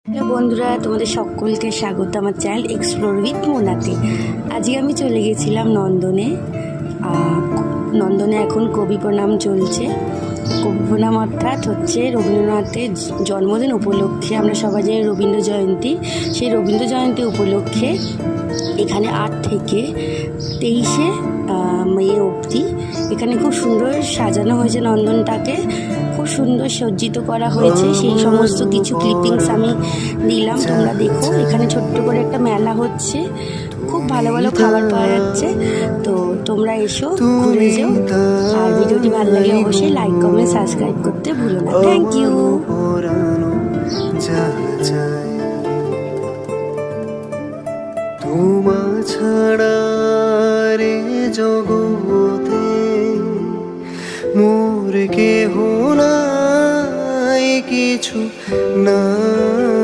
Hello বন্ধুরা, তোমাদের সকলকে স্বাগত আমার চ্যানেল এক্সপ্লোর উইথ মোনাতে। আজকে আমি চলে গেছিলাম নন্দনে। নন্দনে এখন কবি প্রণাম চলছে। কবি প্রণাম অর্থাৎ হচ্ছে রবীন্দ্রনাথের জন্মদিন উপলক্ষে, আমরা সবাই যে রবীন্দ্র জয়ন্তী, সেই রবীন্দ্র জয়ন্তী উপলক্ষে এখানে 8 থেকে 23 মে অবধি এখানে খুব সুন্দর সাজানো হয়েছে। নন্দনটাকে খুব সুন্দর সজ্জিত করা হয়েছে। সেই সমস্ত কিছু ক্লিপিংস আমি দিলাম, তোমরা দেখো। এখানে ছোট্ট করে একটা মেলা হচ্ছে, খুব ভালো ভালো খাবার পাওয়া যাচ্ছে। তো তোমরা এসো, ঘুরে যাও। আর ভিডিওটি ভালো লাগলে অবশ্যই লাইক কমেন্ট সাবস্ক্রাইব করতে ভুলো না। Thank you. তোমা ছাড়া রে জগতে মোর কেহ নাই, কিছু না